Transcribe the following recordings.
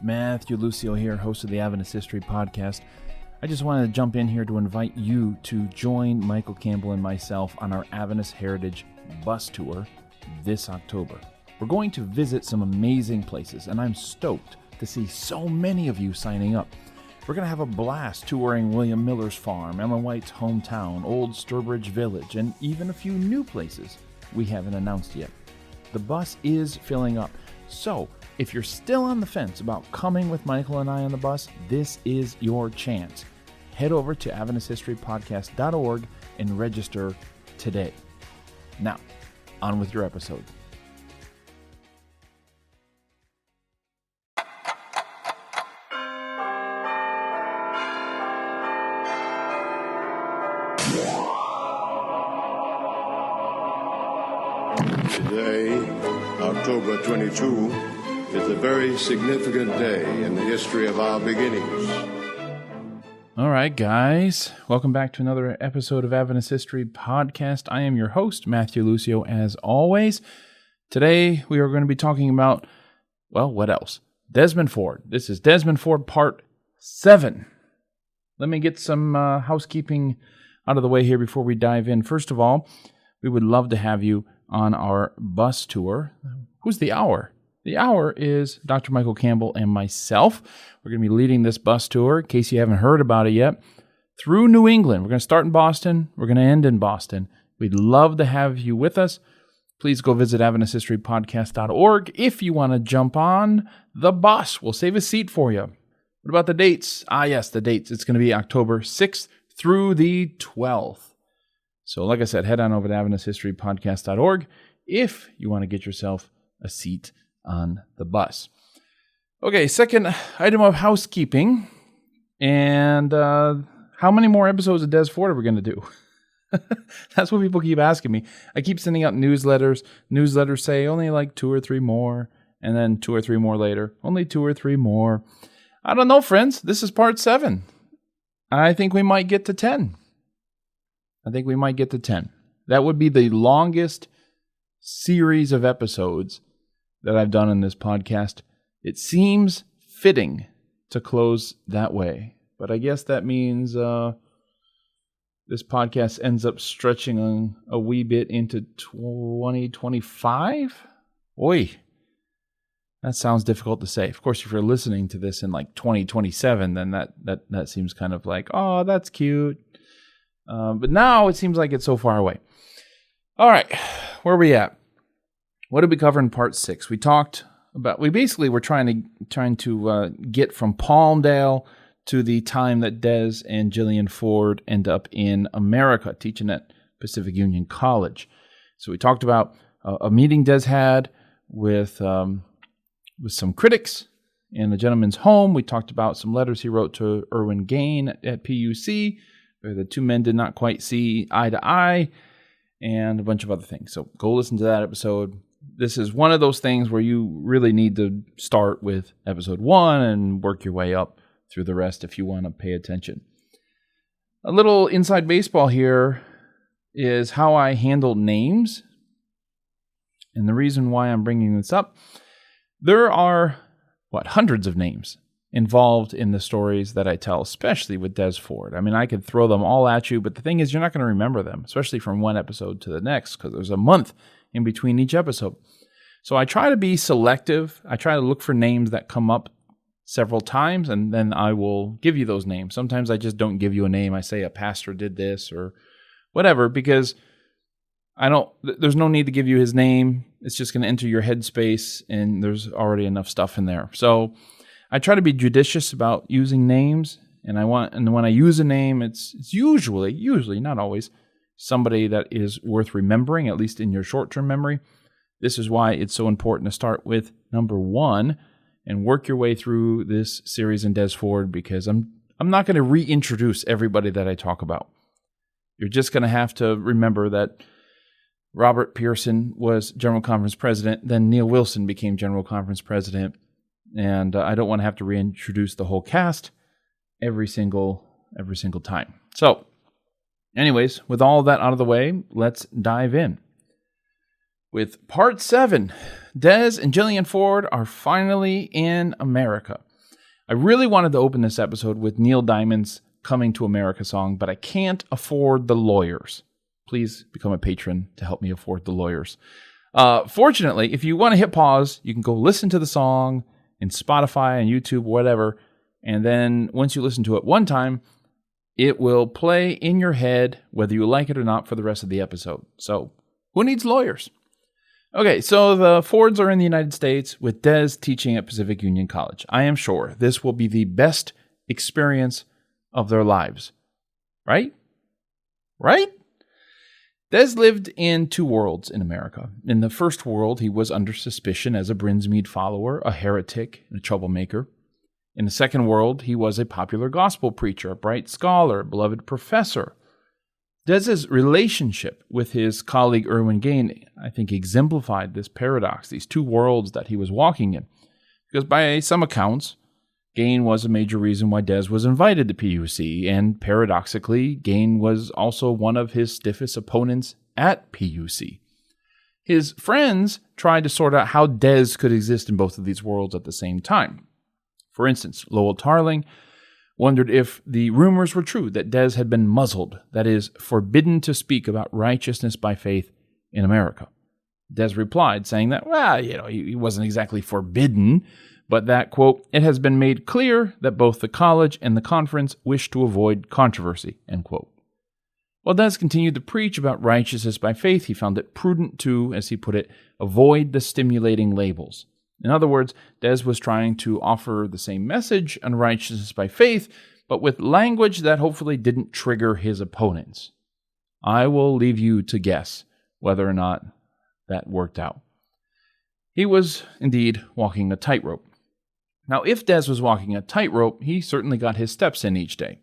Matthew Lucio here, host of the Adventist History Podcast. I just wanted to jump in here to invite you to join Michael Campbell and myself on our Adventist Heritage bus tour this October. We're going to visit some amazing places, and I'm stoked to see so many of you signing up. We're going to have a blast touring William Miller's farm, Ellen White's hometown, Old Sturbridge Village, and even a few new places we haven't announced yet. The bus is filling up, so if you're still on the fence about coming with Michael and I on the bus, this is your chance. Head over to AdventistHistoryPodcast.org and register today. Now, on with your episode. Today, October 22, is a very significant day in the history of our beginnings. All right, guys. Welcome back to another episode of Adventist History Podcast. I am your host, Matthew Lucio, as always. Today, we are going to be talking about, well, what else? Desmond Ford. This is Desmond Ford Part 7. Let me get some housekeeping out of the way here before we dive in. First of all, we would love to have you on our bus tour. Who's the hour? The hour is Dr. Michael Campbell and myself. We're going to be leading this bus tour, in case you haven't heard about it yet, through New England. We're going to start in Boston. We're going to end in Boston. We'd love to have you with us. Please go visit AdventistHistoryPodcast.org if you want to jump on the bus. We'll save a seat for you. What about the dates? Yes, the dates. It's going to be October 6th through the 12th. So like I said, head on over to AdventistHistoryPodcast.org if you want to get yourself a seat on the bus. Okay, second item of housekeeping. And how many more episodes of Des Ford are we going to do? That's what people keep asking me. I keep sending out newsletters. Newsletters say only like 2 or 3 more. And then 2 or 3 more later, only 2 or 3 more. I don't know, friends. This is part 7. I think we might get to 10. That would be the longest series of episodes that I've done in this podcast. It seems fitting to close that way, but I guess that means this podcast ends up stretching a wee bit into 2025. Oi, that sounds difficult to say. Of course, if you're listening to this in like 2027, then that seems kind of like, oh, that's cute. But now it seems like it's so far away. All right, where are we at? What did we cover in part 6? We talked about, we basically were trying to get from Palmdale to the time that Des and Jillian Ford end up in America, teaching at Pacific Union College. So we talked about a meeting Des had with some critics in a gentleman's home. We talked about some letters he wrote to Irwin Gain at PUC, where the two men did not quite see eye to eye, and a bunch of other things. So go listen to that episode. This is one of those things where you really need to start with episode 1 and work your way up through the rest if you want to pay attention. A little inside baseball here is how I handle names. And the reason why I'm bringing this up, there are, hundreds of names involved in the stories that I tell, especially with Des Ford. I mean, I could throw them all at you, but the thing is, you're not going to remember them, especially from one episode to the next, because there's a month in between each episode. So I try to be selective. I try to look for names that come up several times, and then I will give you those names. Sometimes I just don't give you a name. I say a pastor did this or whatever, because there's no need to give you his name. It's just going to enter your headspace, and there's already enough stuff in there. So I try to be judicious about using names, and when I use a name, it's usually, not always, somebody that is worth remembering, at least in your short-term memory. This is why it's so important to start with number 1 and work your way through this series in Des Ford, because I'm not going to reintroduce everybody that I talk about. You're just going to have to remember that Robert Pearson was General Conference President, then Neil Wilson became General Conference President, and I don't want to have to reintroduce the whole cast every single time. So, anyways, with all of that out of the way, let's dive in. With Part 7, Des and Jillian Ford are finally in America. I really wanted to open this episode with Neil Diamond's Coming to America song, but I can't afford the lawyers. Please become a patron to help me afford the lawyers. Fortunately, if you want to hit pause, you can go listen to the song in Spotify and YouTube, whatever. And then once you listen to it one time, it will play in your head, whether you like it or not, for the rest of the episode. So who needs lawyers? Okay, so the Fords are in the United States with Des teaching at Pacific Union College. I am sure this will be the best experience of their lives. Right? Right? Des lived in two worlds in America. In the first world, he was under suspicion as a Brinsmead follower, a heretic, and a troublemaker. In the second world, he was a popular gospel preacher, a bright scholar, a beloved professor. Des's relationship with his colleague Erwin Gain, I think, exemplified this paradox, these two worlds that he was walking in. Because by some accounts, Gain was a major reason why Des was invited to PUC, and paradoxically, Gain was also one of his stiffest opponents at PUC. His friends tried to sort out how Des could exist in both of these worlds at the same time. For instance, Lowell Tarling wondered if the rumors were true that Des had been muzzled, that is, forbidden to speak about righteousness by faith in America. Des replied, saying that, he wasn't exactly forbidden, but that, quote, it has been made clear that both the college and the conference wish to avoid controversy, end quote. While Des continued to preach about righteousness by faith, he found it prudent to, as he put it, avoid the stimulating labels. In other words, Des was trying to offer the same message on righteousness by faith, but with language that hopefully didn't trigger his opponents. I will leave you to guess whether or not that worked out. He was indeed walking a tightrope. Now, if Des was walking a tightrope, he certainly got his steps in each day.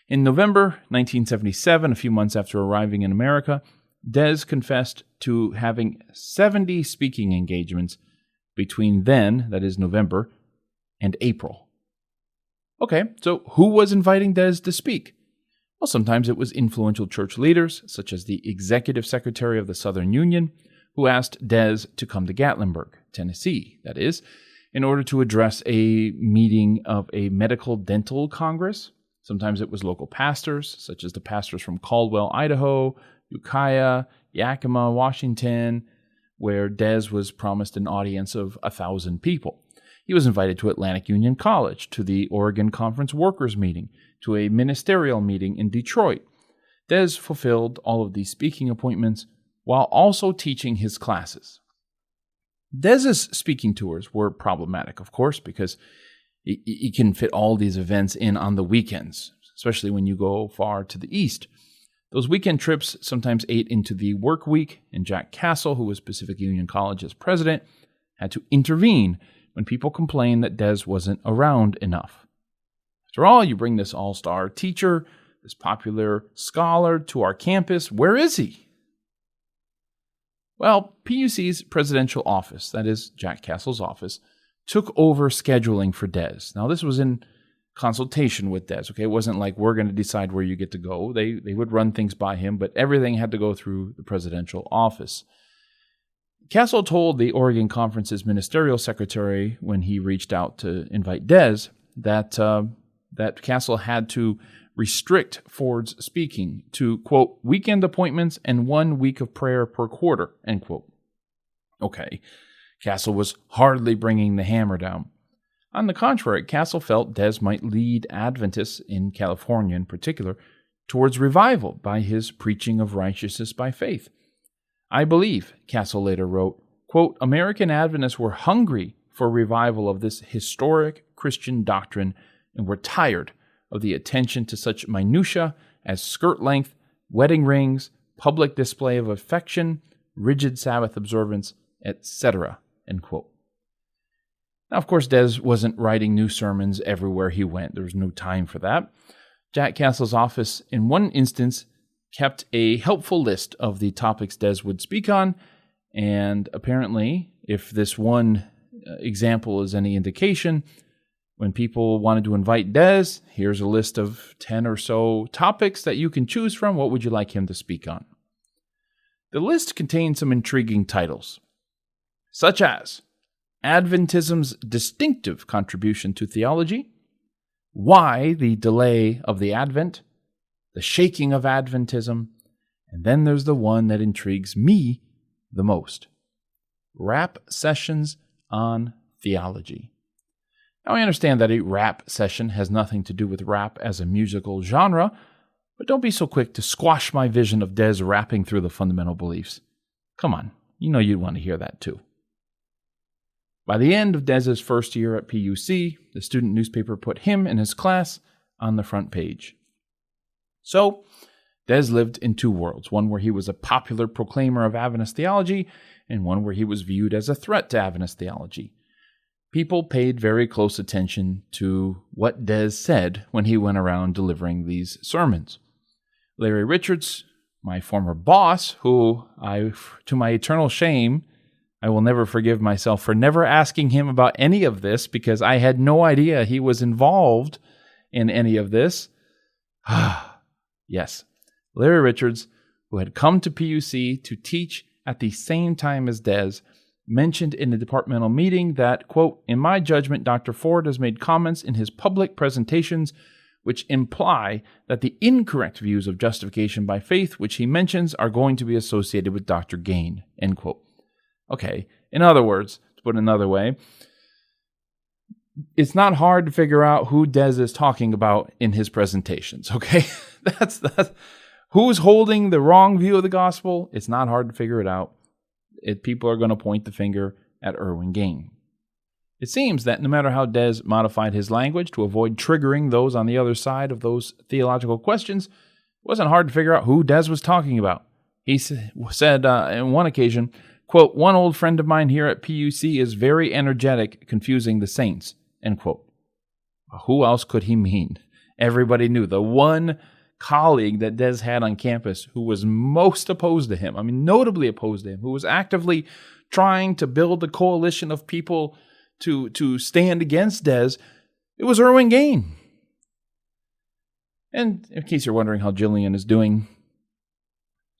In November 1977, a few months after arriving in America, Des confessed to having 70 speaking engagements between then, that is November, and April. Okay, so who was inviting Des to speak? Well, sometimes it was influential church leaders, such as the executive secretary of the Southern Union, who asked Des to come to Gatlinburg, Tennessee, that is, in order to address a meeting of a medical dental congress. Sometimes it was local pastors, such as the pastors from Caldwell, Idaho, Ukiah, Yakima, Washington, where Des was promised an audience of 1,000 people. He was invited to Atlantic Union College, to the Oregon Conference Workers Meeting, to a ministerial meeting in Detroit. Des fulfilled all of these speaking appointments while also teaching his classes. Des's speaking tours were problematic, of course, because he can fit all these events in on the weekends, especially when you go far to the east. Those weekend trips sometimes ate into the work week, and Jack Castle, who was Pacific Union College's president, had to intervene when people complained that Des wasn't around enough. After all, you bring this all-star teacher, this popular scholar to our campus, where is he? Well, PUC's presidential office, that is Jack Castle's office, took over scheduling for Des. Now, this was in consultation with Des, okay? It wasn't like we're going to decide where you get to go. They would run things by him, but everything had to go through the presidential office. Castle told the Oregon Conference's ministerial secretary when he reached out to invite Des that Castle had to restrict Ford's speaking to, quote, weekend appointments and 1 week of prayer per quarter, end quote. Okay, Castle was hardly bringing the hammer down. On the contrary, Castle felt Des might lead Adventists, in California in particular, towards revival by his preaching of righteousness by faith. I believe, Castle later wrote, quote, American Adventists were hungry for revival of this historic Christian doctrine and were tired of the attention to such minutiae as skirt length, wedding rings, public display of affection, rigid Sabbath observance, etc., end quote. Now, of course, Des wasn't writing new sermons everywhere he went. There was no time for that. Jack Castle's office, in one instance, kept a helpful list of the topics Des would speak on, and apparently, if this one example is any indication, when people wanted to invite Des, here's a list of 10 or so topics that you can choose from. What would you like him to speak on? The list contained some intriguing titles, such as Adventism's distinctive contribution to theology, why the delay of the Advent, the shaking of Adventism, and then there's the one that intrigues me the most. Rap sessions on theology. Now, I understand that a rap session has nothing to do with rap as a musical genre, but don't be so quick to squash my vision of Des rapping through the fundamental beliefs. Come on, you know you'd want to hear that too. By the end of Des's first year at PUC, the student newspaper put him and his class on the front page. So, Des lived in two worlds, one where he was a popular proclaimer of Adventist theology, and one where he was viewed as a threat to Adventist theology. People paid very close attention to what Des said when he went around delivering these sermons. Larry Richards, my former boss, who to my eternal shame, I will never forgive myself for never asking him about any of this because I had no idea he was involved in any of this. Yes, Larry Richards, who had come to PUC to teach at the same time as Des, mentioned in a departmental meeting that, quote, "In my judgment, Dr. Ford has made comments in his public presentations which imply that the incorrect views of justification by faith which he mentions are going to be associated with Dr. Gain," end quote. Okay, in other words, to put it another way, it's not hard to figure out who Des is talking about in his presentations, okay? That's who's holding the wrong view of the gospel. It's not hard to figure it out. People are going to point the finger at Erwin Gain. It seems that no matter how Des modified his language to avoid triggering those on the other side of those theological questions, it wasn't hard to figure out who Des was talking about. He said on one occasion, quote, "One old friend of mine here at PUC is very energetic, confusing the saints," end quote. Who else could he mean? Everybody knew. The one colleague that Des had on campus who was most opposed to him, notably opposed to him, who was actively trying to build a coalition of people to stand against Des, it was Erwin Gain. And in case you're wondering how Jillian is doing,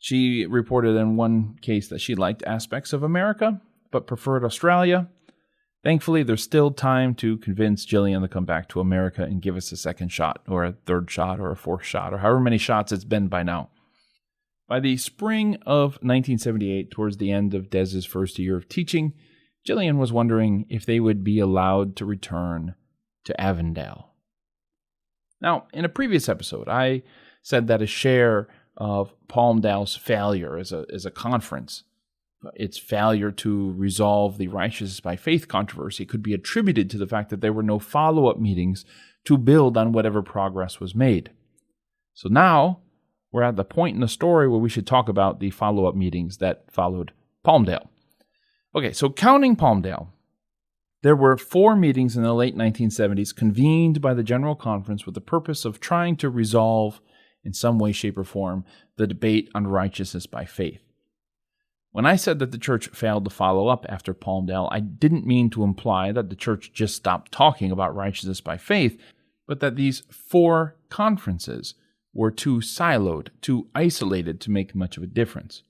she reported in one case that she liked aspects of America, but preferred Australia. Thankfully, there's still time to convince Jillian to come back to America and give us a second shot, or a third shot, or a fourth shot, or however many shots it's been by now. By the spring of 1978, towards the end of Des's first year of teaching, Jillian was wondering if they would be allowed to return to Avondale. Now, in a previous episode, I said that a share of Palmdale's failure as a conference, its failure to resolve the righteousness by faith controversy, could be attributed to the fact that there were no follow-up meetings to build on whatever progress was made. So now we're at the point in the story where we should talk about the follow-up meetings that followed Palmdale. Okay, so counting Palmdale, there were 4 meetings in the late 1970s convened by the General Conference with the purpose of trying to resolve, in some way, shape, or form, the debate on righteousness by faith. When I said that the church failed to follow up after Palmdale, I didn't mean to imply that the church just stopped talking about righteousness by faith, but that these 4 conferences were too siloed, too isolated to make much of a difference.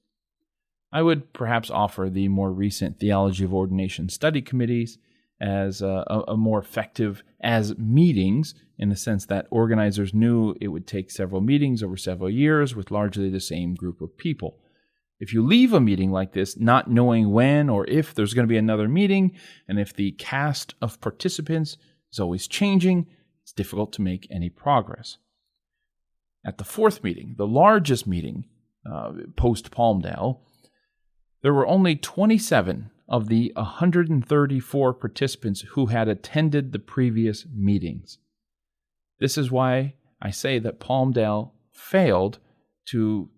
I would perhaps offer the more recent Theology of Ordination study committees as a more effective as meetings, in the sense that organizers knew it would take several meetings over several years with largely the same group of people. If you leave a meeting like this not knowing when or if there's going to be another meeting, and if the cast of participants is always changing, it's difficult to make any progress. At the 4th meeting, the largest meeting post-Palmdale, there were only 27 of the 134 participants who had attended the previous meetings. This is why I say that Palmdale failed to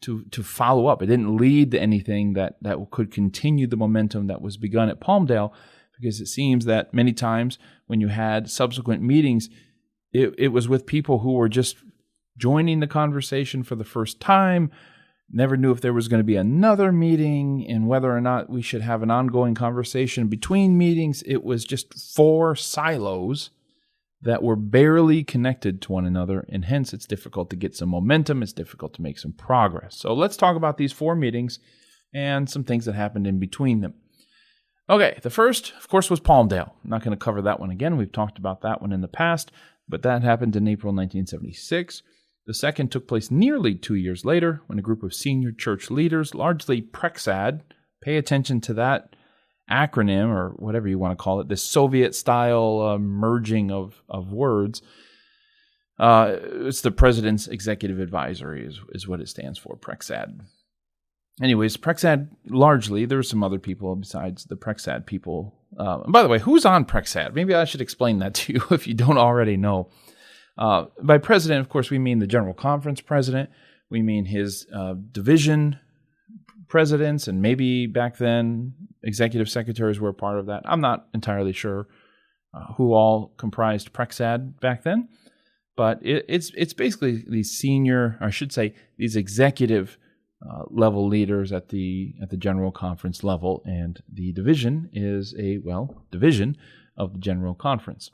follow up. It didn't lead to anything that could continue the momentum that was begun at Palmdale, because it seems that many times when you had subsequent meetings, it was with people who were just joining the conversation for the first time, never knew if there was going to be another meeting and whether or not we should have an ongoing conversation between meetings. It was just 4 silos that were barely connected to one another, and hence it's difficult to get some momentum, it's difficult to make some progress. So let's talk about these 4 meetings and some things that happened in between them. Okay, the first, of course, was Palmdale. I'm not going to cover that one again. We've talked about that one in the past. But that happened in April 1976. The second took place nearly 2 years later when a group of senior church leaders, largely Prexad, pay attention to that acronym or whatever you want to call it, this Soviet-style merging of words. It's the President's Executive Advisory is what it stands for, Prexad. Anyways, Prexad, largely, there were some other people besides the Prexad people. And by the way, who's on Prexad? Maybe I should explain that to you if you don't already know. By president, of course, we mean the General Conference president. We mean his division presidents, and maybe back then executive secretaries were a part of that. I'm not entirely sure who all comprised Prexad back then, but it's basically these senior, or I should say, these executive level leaders at the General Conference level, and the division is a division of the General Conference.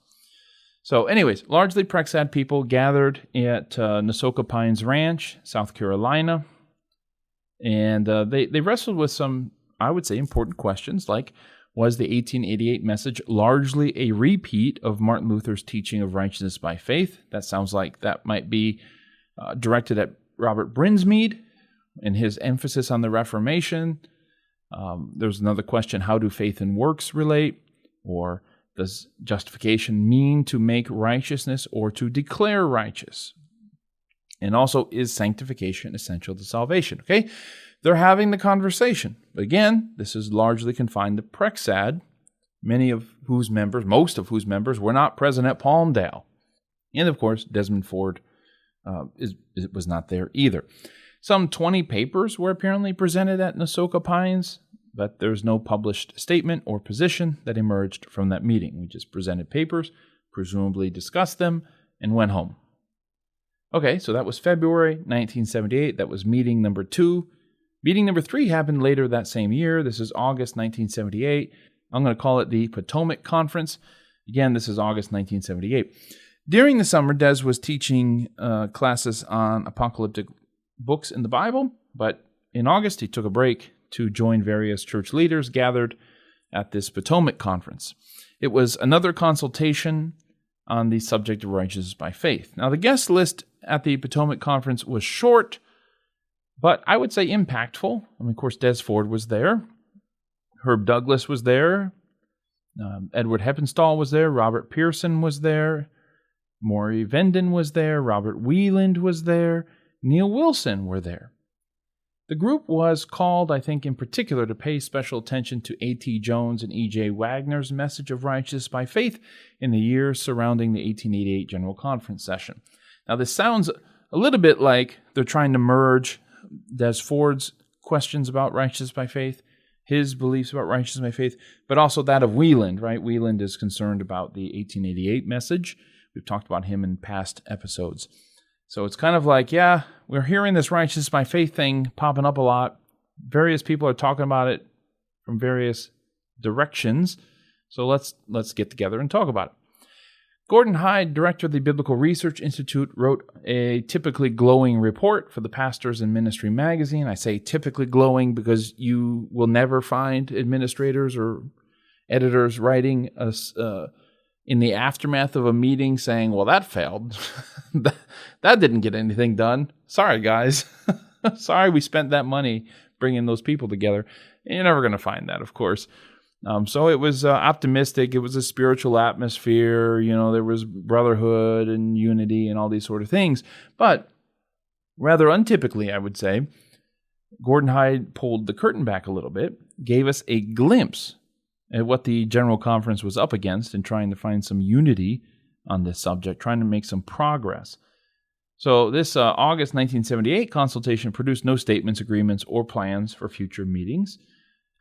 So anyways, largely Prexad people gathered at Nasoka Pines Ranch, South Carolina, and they wrestled with some, I would say, important questions like, was the 1888 message largely a repeat of Martin Luther's teaching of righteousness by faith? That sounds like that might be directed at Robert Brinsmead and his emphasis on the Reformation. There's another question, how do faith and works relate? Or does justification mean to make righteousness or to declare righteous? And also, is sanctification essential to salvation? Okay, they're having the conversation. But again, this is largely confined to Prexad, most of whose members were not present at Palmdale. And of course, Desmond Ford was not there either. Some 20 papers were apparently presented at Nasoka Pines, but there's no published statement or position that emerged from that meeting. We just presented papers, presumably discussed them, and went home. Okay, so that was February 1978. That was meeting number 2. Meeting number 3 happened later that same year. This is August 1978. I'm going to call it the Potomac Conference. Again, this is August 1978. During the summer, Des was teaching classes on apocalyptic books in the Bible, but in August he took a break to join various church leaders gathered at this Potomac Conference. It was another consultation on the subject of righteousness by faith. Now, the guest list at the Potomac Conference was short, but I would say impactful. I mean, of course, Des Ford was there. Herb Douglas was there. Edward Heppenstall was there. Robert Pearson was there. Maury Venden was there. Robert Wieland was there. Neil Wilson were there. The group was called, I think, in particular to pay special attention to A.T. Jones and E.J. Wagner's message of righteousness by faith in the years surrounding the 1888 General Conference session. Now, this sounds a little bit like they're trying to merge Des Ford's questions about righteousness by faith, his beliefs about righteousness by faith, but also that of Wieland, right? Wieland is concerned about the 1888 message. We've talked about him in past episodes. So it's kind of like, yeah, we're hearing this righteousness by faith thing popping up a lot. Various people are talking about it from various directions. So let's get together and talk about it. Gordon Hyde, director of the Biblical Research Institute, wrote a typically glowing report for the Pastors and Ministry magazine. I say typically glowing because you will never find administrators or editors writing in the aftermath of a meeting saying, well, that failed. That didn't get anything done. Sorry, guys. Sorry we spent that money bringing those people together. And you're never going to find that, of course. So it was optimistic. It was a spiritual atmosphere. You know, there was brotherhood and unity and all these sort of things. But rather untypically, I would say, Gordon Hyde pulled the curtain back a little bit, gave us a glimpse at what the General Conference was up against in trying to find some unity on this subject, trying to make some progress. So this August 1978 consultation produced no statements, agreements, or plans for future meetings.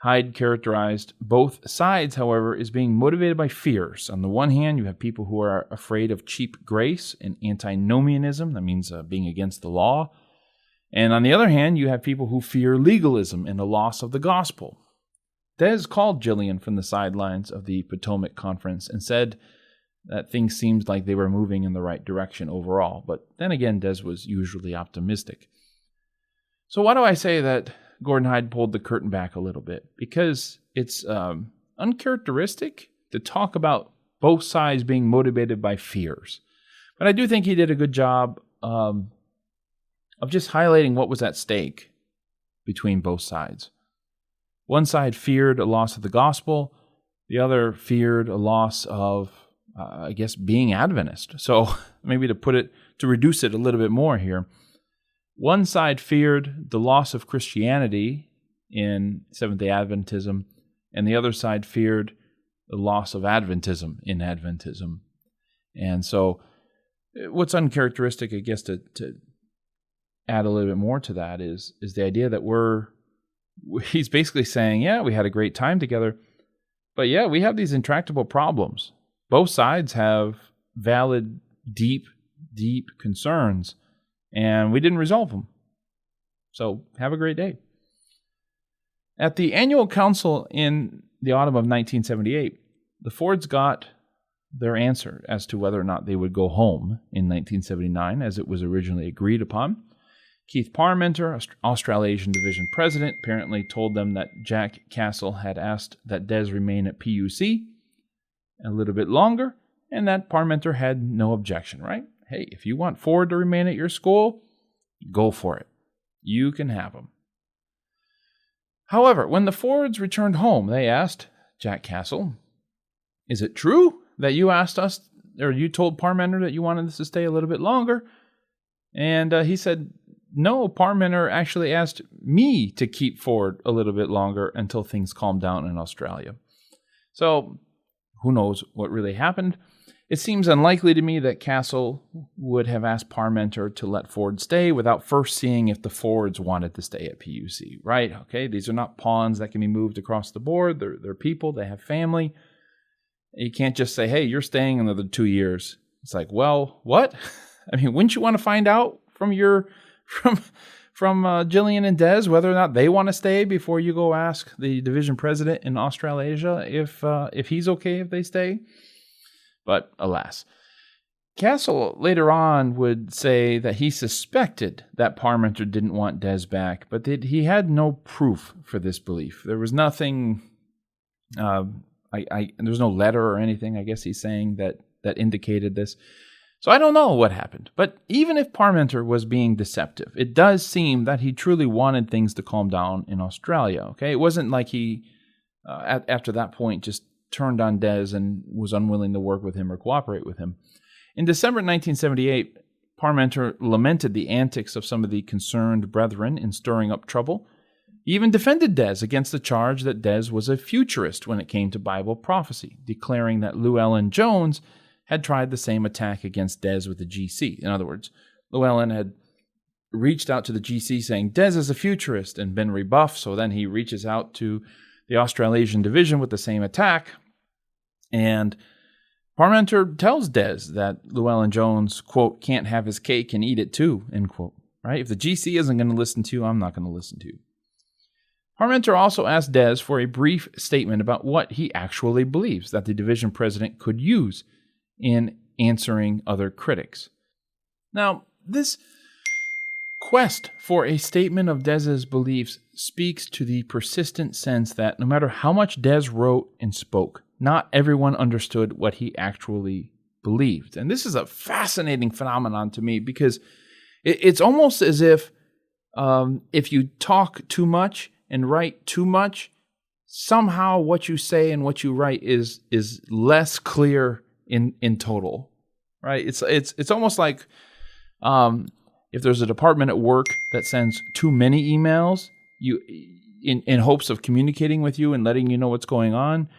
Hyde characterized both sides, however, as being motivated by fears. On the one hand, you have people who are afraid of cheap grace and antinomianism, that means being against the law. And on the other hand, you have people who fear legalism and the loss of the gospel. Des called Jillian from the sidelines of the Potomac Conference and said that things seemed like they were moving in the right direction overall. But then again, Des was usually optimistic. So why do I say that Gordon Hyde pulled the curtain back a little bit? Because it's uncharacteristic to talk about both sides being motivated by fears. But I do think he did a good job of just highlighting what was at stake between both sides. One side feared a loss of the gospel. The other feared a loss of, being Adventist. So maybe to reduce it a little bit more here. One side feared the loss of Christianity in Seventh-day Adventism, and the other side feared the loss of Adventism in Adventism. And so what's uncharacteristic, I guess, to add a little bit more to that is the idea that he's basically saying, yeah, we had a great time together, but yeah, we have these intractable problems. Both sides have valid, deep concerns, and we didn't resolve them. So have a great day. At the annual council in the autumn of 1978, the Fords got their answer as to whether or not they would go home in 1979, as it was originally agreed upon. Keith Parmenter, Australasian Division President, apparently told them that Jack Castle had asked that Des remain at PUC a little bit longer, and that Parmenter had no objection, right? Hey, if you want Ford to remain at your school, go for it. You can have him. However, when the Fords returned home, they asked Jack Castle, is it true that you asked us, or you told Parmenter that you wanted us to stay a little bit longer? And he said, no, Parmenter actually asked me to keep Ford a little bit longer until things calmed down in Australia. So, who knows what really happened? It seems unlikely to me that Castle would have asked Parmenter to let Ford stay without first seeing if the Fords wanted to stay at PUC, right? Okay, these are not pawns that can be moved across the board. They're people, they have family. You can't just say, hey, you're staying another 2 years. It's like, well, what? I mean, wouldn't you want to find out from Jillian and Des whether or not they want to stay before you go ask the division president in Australasia if he's okay if they stay? But alas, Castle later on would say that he suspected that Parmenter didn't want Des back, but that he had no proof for this belief. There was nothing, there's no letter or anything, I guess he's saying, that indicated this. So I don't know what happened. But even if Parmenter was being deceptive, it does seem that he truly wanted things to calm down in Australia. Okay, it wasn't like he, after that point, just turned on Des and was unwilling to work with him or cooperate with him. In December 1978, Parmenter lamented the antics of some of the concerned brethren in stirring up trouble. He even defended Des against the charge that Des was a futurist when it came to Bible prophecy, declaring that Llewellyn Jones had tried the same attack against Des with the GC. In other words, Llewellyn had reached out to the GC saying, Des is a futurist, and been rebuffed, so then he reaches out to the Australasian Division with the same attack, and Parmenter tells Des that Llewellyn Jones, quote, can't have his cake and eat it too, end quote. Right? If the GC isn't going to listen to you, I'm not going to listen to you. Parmenter also asked Des for a brief statement about what he actually believes that the division president could use in answering other critics. Now, this quest for a statement of Des's beliefs speaks to the persistent sense that no matter how much Des wrote and spoke, not everyone understood what he actually believed. And this is a fascinating phenomenon to me because it's almost as if you talk too much and write too much, somehow what you say and what you write is less clear in total, right? It's almost like if there's a department at work that sends too many emails, you in hopes of communicating with you and letting you know what's going on,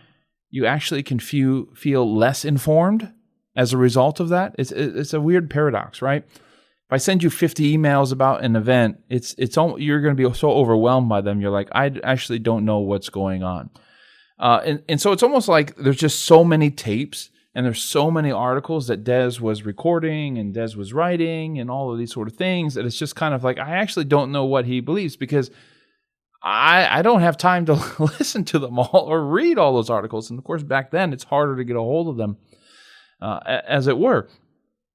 you actually can feel less informed as a result of that. It's a weird paradox, right? If I send you 50 emails about an event, you're going to be so overwhelmed by them. You're like, I actually don't know what's going on. And so it's almost like there's just so many tapes and there's so many articles that Des was recording and Des was writing and all of these sort of things that it's just kind of like, I actually don't know what he believes because I don't have time to listen to them all or read all those articles. And of course, back then it's harder to get a hold of them, as it were.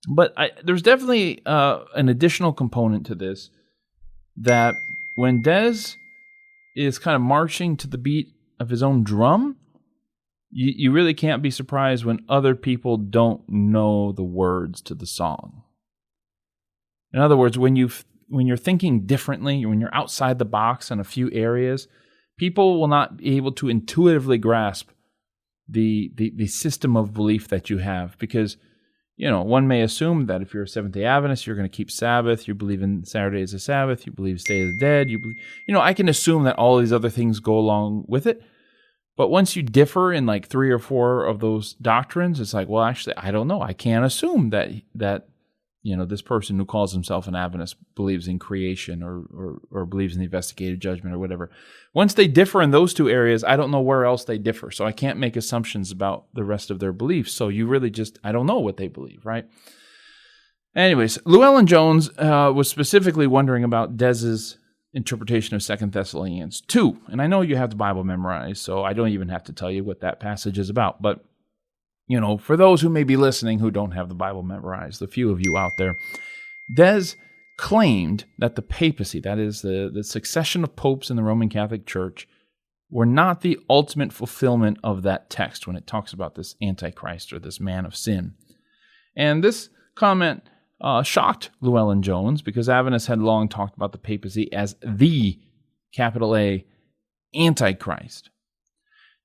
But there's definitely an additional component to this that when Des is kind of marching to the beat of his own drum, you really can't be surprised when other people don't know the words to the song. In other words, when you're thinking differently, when you're outside the box in a few areas, people will not be able to intuitively grasp the system of belief that you have, because one may assume that if you're a Seventh-day Adventist, you're going to keep Sabbath, you believe in Saturday as a Sabbath, you believe Day of the Dead, I can assume that all these other things go along with it. But once you differ in like 3 or 4 of those doctrines, it's like, well, actually, I don't know. I can't assume that this person who calls himself an Adventist believes in creation or believes in the investigative judgment or whatever. Once they differ in those 2 areas, I don't know where else they differ. So I can't make assumptions about the rest of their beliefs. So you really I don't know what they believe, right? Anyways, Llewellyn Jones was specifically wondering about Des's interpretation of 2 Thessalonians 2. And I know you have the Bible memorized, so I don't even have to tell you what that passage is about. But, for those who may be listening who don't have the Bible memorized, the few of you out there, Des claimed that the papacy, that is the succession of popes in the Roman Catholic Church, were not the ultimate fulfillment of that text when it talks about this Antichrist or this man of sin. And this comment shocked Llewellyn Jones, because Adventists had long talked about the papacy as the, capital A, Antichrist.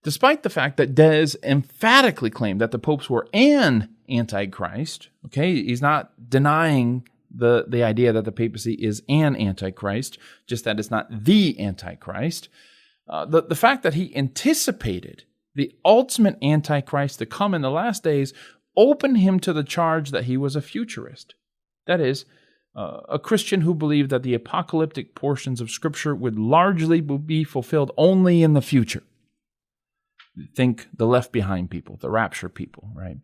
Despite the fact that Des emphatically claimed that the popes were an Antichrist, okay, he's not denying the idea that the papacy is an Antichrist, just that it's not the Antichrist. The fact that he anticipated the ultimate Antichrist to come in the last days opened him to the charge that he was a futurist. That is, a Christian who believed that the apocalyptic portions of Scripture would largely be fulfilled only in the future. Think the Left Behind people, the rapture people, right?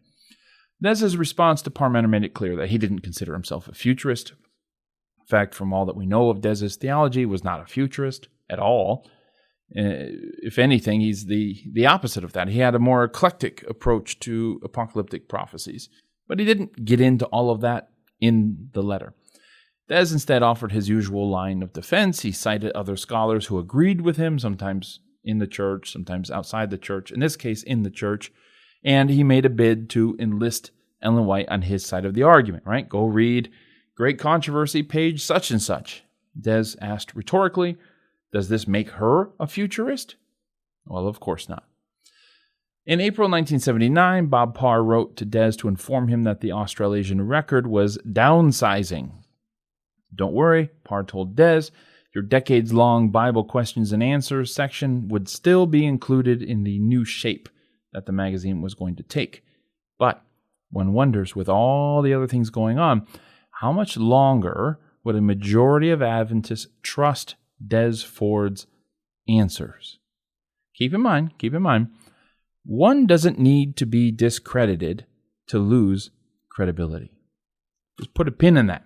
Des's response to Parmenter made it clear that he didn't consider himself a futurist. In fact, from all that we know of Des's theology, was not a futurist at all. If anything, he's the opposite of that. He had a more eclectic approach to apocalyptic prophecies, but he didn't get into all of that in the letter. Des instead offered his usual line of defense. He cited other scholars who agreed with him, sometimes in the church, sometimes outside the church, in this case in the church, and he made a bid to enlist Ellen White on his side of the argument, right? Go read Great Controversy, page such and such. Des asked rhetorically, does this make her a futurist? Well, of course not. In April 1979, Bob Parr wrote to Des to inform him that the Australasian Record was downsizing. Don't worry, Parr told Des, your decades-long Bible questions and answers section would still be included in the new shape that the magazine was going to take. But one wonders, with all the other things going on, how much longer would a majority of Adventists trust Des Ford's answers? Keep in mind, one doesn't need to be discredited to lose credibility. Just put a pin in that.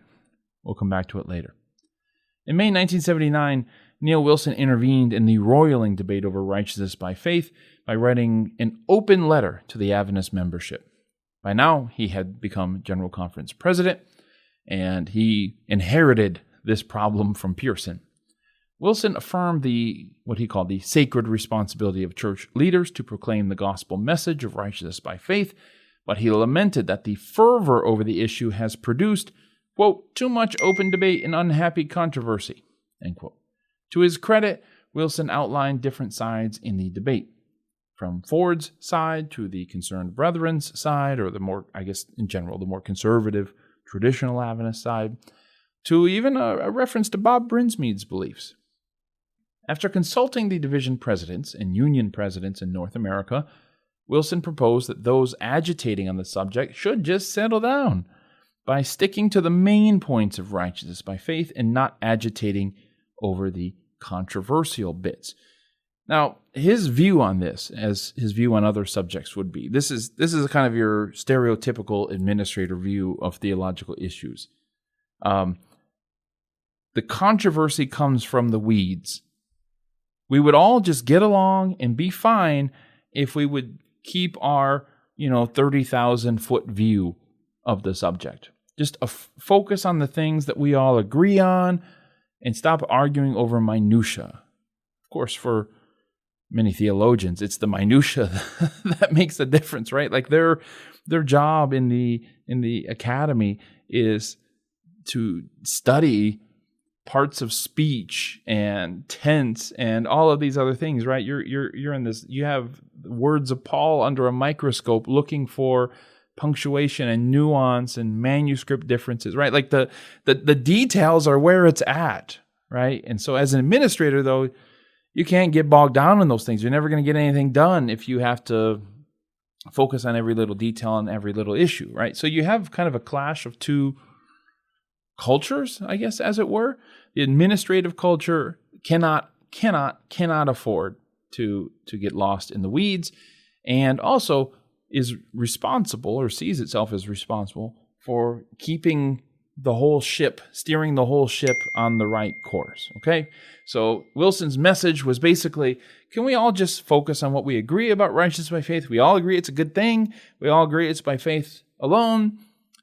We'll come back to it later. In May 1979, Neil Wilson intervened in the roiling debate over righteousness by faith by writing an open letter to the Adventist membership. By now, he had become General Conference president, and he inherited this problem from Pearson. Wilson affirmed what he called the sacred responsibility of church leaders to proclaim the gospel message of righteousness by faith, but he lamented that the fervor over the issue has produced, quote, too much open debate and unhappy controversy, end quote. To his credit, Wilson outlined different sides in the debate, from Ford's side to the Concerned Brethren's side, or the more, I guess, in general, the more conservative, traditional Adventist side, to even a reference to Bob Brinsmead's beliefs. After consulting the division presidents and union presidents in North America, Wilson proposed that those agitating on the subject should just settle down by sticking to the main points of righteousness by faith and not agitating over the controversial bits. Now, his view on this, as his view on other subjects would be, this is kind of your stereotypical administrator view of theological issues. The controversy comes from the weeds. We would all just get along and be fine if we would keep our, 30,000-foot view of the subject. Just focus on the things that we all agree on and stop arguing over minutia. Of course, for many theologians, it's the minutia that makes the difference, right? Like their job in the academy is to study parts of speech and tense and all of these other things, right? You're in this. You have words of Paul under a microscope, looking for punctuation and nuance and manuscript differences, right? Like the details are where it's at, right? And so as an administrator, though, you can't get bogged down in those things. You're never going to get anything done if you have to focus on every little detail and every little issue, right? So you have kind of a clash of two cultures, I guess, as it were. The administrative culture cannot afford to get lost in the weeds, and also is responsible, or sees itself as responsible, for keeping the whole ship, steering the whole ship on the right course, okay? So Wilson's message was basically, can we all just focus on what we agree about righteousness by faith? We all agree it's a good thing. We all agree it's by faith alone.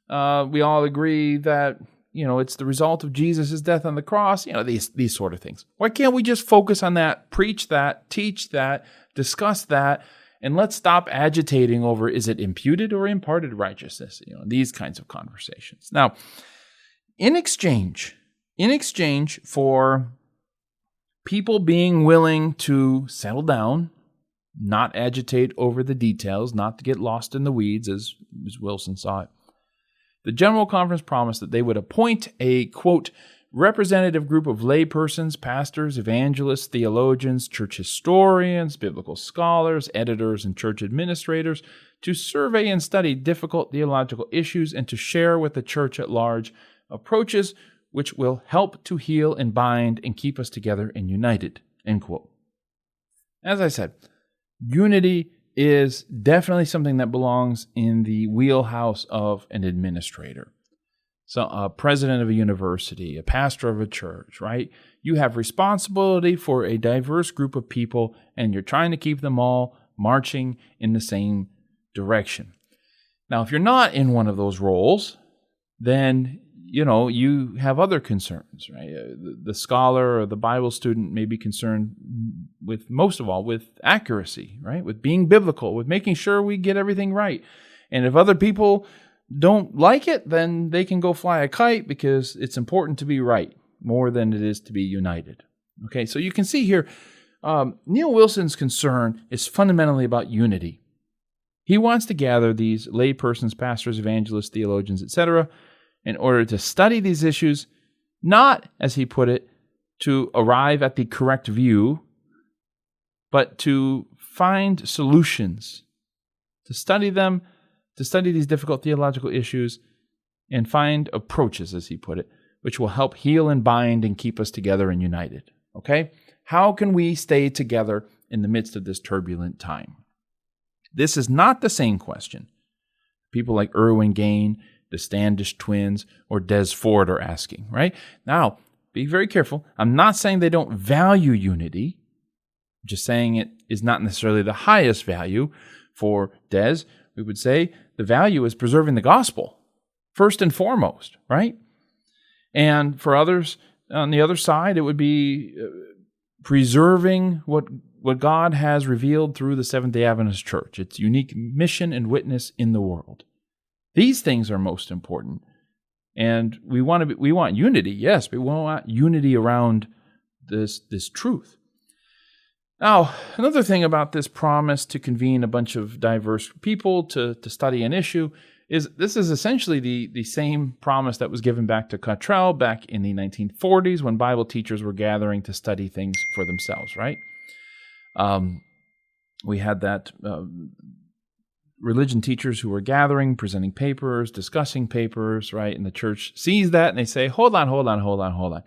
We all agree that, it's the result of Jesus' death on the cross, these sort of things. Why can't we just focus on that, preach that, teach that, discuss that, and let's stop agitating over, is it imputed or imparted righteousness? These kinds of conversations. Now, in exchange for people being willing to settle down, not agitate over the details, not to get lost in the weeds, as Wilson saw it, the General Conference promised that they would appoint a, quote, representative group of laypersons, pastors, evangelists, theologians, church historians, biblical scholars, editors, and church administrators to survey and study difficult theological issues and to share with the church at large approaches which will help to heal and bind and keep us together and united, end quote. As I said, unity is definitely something that belongs in the wheelhouse of an administrator. So a president of a university, a pastor of a church, right? You have responsibility for a diverse group of people, and you're trying to keep them all marching in the same direction. Now, if you're not in one of those roles, then, you have other concerns, right? The scholar or the Bible student may be concerned with, most of all, with accuracy, right? With being biblical, with making sure we get everything right. And if other people don't like it, then they can go fly a kite, because it's important to be right more than it is to be united. Okay, so you can see here, Neil Wilson's concern is fundamentally about unity. He wants to gather these laypersons, pastors, evangelists, theologians, etc., in order to study these issues, not, as he put it, to arrive at the correct view, but to find solutions, to study them, to study these difficult theological issues and find approaches, as he put it, which will help heal and bind and keep us together and united. Okay? How can we stay together in the midst of this turbulent time? This is not the same question people like Irwin Gain, the Standish twins, or Des Ford are asking, right? Now, be very careful. I'm not saying they don't value unity. I'm just saying it is not necessarily the highest value. For Des, we would say the value is preserving the gospel, first and foremost, right? And for others, on the other side, it would be preserving what God has revealed through the Seventh-day Adventist Church, its unique mission and witness in the world. These things are most important. And we want unity, yes, but we want unity around this truth. Now, another thing about this promise to convene a bunch of diverse people to study an issue is this is essentially the same promise that was given back to Cottrell back in the 1940s when Bible teachers were gathering to study things for themselves, right? We had that religion teachers who were gathering, presenting papers, discussing papers, right? And the church sees that and they say, hold on.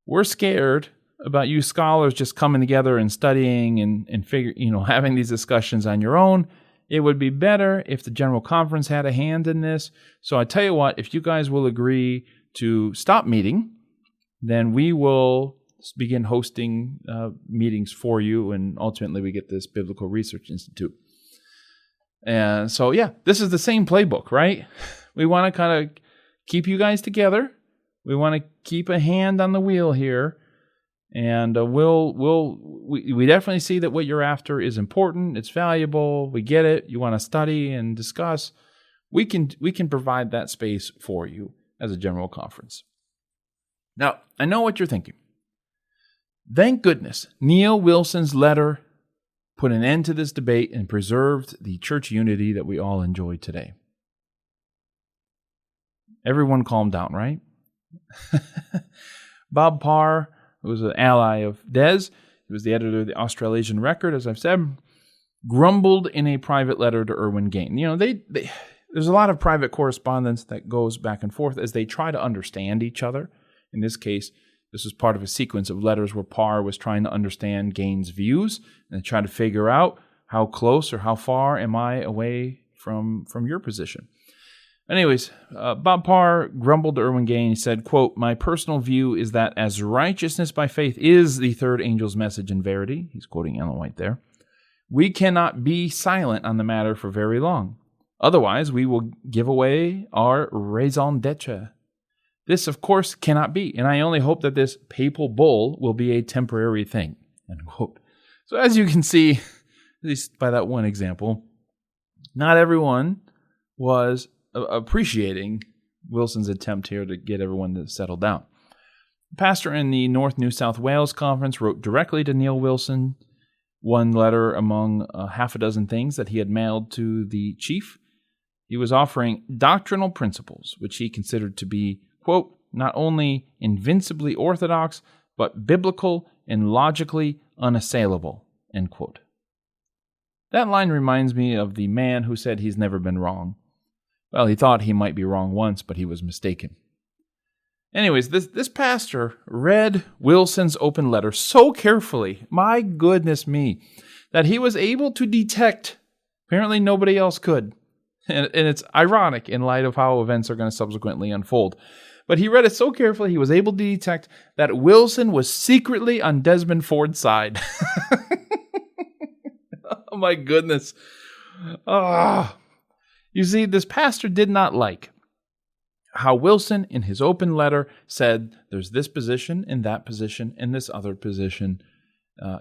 We're scared about you scholars just coming together and studying and figure, having these discussions on your own. It would be better if the General Conference had a hand in this. So I tell you what, if you guys will agree to stop meeting, then we will begin hosting meetings for you, and ultimately we get this Biblical Research Institute. And so, this is the same playbook, right? We want to kind of keep you guys together. We want to keep a hand on the wheel here. And we definitely see that what you're after is important. It's valuable. We get it. You want to study and discuss. We can provide that space for you as a general conference. Now, I know what you're thinking. Thank goodness Neil Wilson's letter put an end to this debate and preserved the church unity that we all enjoy today. Everyone calmed down, right? Bob Parr, who was an ally of Des, he was the editor of the Australasian Record, as I've said, grumbled in a private letter to Irwin Gain. There's a lot of private correspondence that goes back and forth as they try to understand each other. In this case, this was part of a sequence of letters where Parr was trying to understand Gain's views and try to figure out how close or how far am I away from your position. Anyways, Bob Parr grumbled to Irwin Gain. He said, quote, "My personal view is that as righteousness by faith is the third angel's message in verity," he's quoting Ellen White there, "we cannot be silent on the matter for very long. Otherwise, we will give away our raison d'etre. This, of course, cannot be, and I only hope that this papal bull will be a temporary thing." End quote. So as you can see, at least by that one example, not everyone was appreciating Wilson's attempt here to get everyone to settle down. The pastor in the North New South Wales Conference wrote directly to Neil Wilson, one letter among half a dozen things that he had mailed to the chief. He was offering doctrinal principles, which he considered to be, quote, "not only invincibly orthodox, but biblical and logically unassailable," end quote. That line reminds me of the man who said he's never been wrong. Well, he thought he might be wrong once, but he was mistaken. Anyways, this pastor read Wilson's open letter so carefully, my goodness me, that he was able to detect, apparently nobody else could, and it's ironic in light of how events are going to subsequently unfold. But he read it so carefully, he was able to detect that Wilson was secretly on Desmond Ford's side. Oh my goodness. You see, this pastor did not like how Wilson, in his open letter, said there's this position and that position and this other position.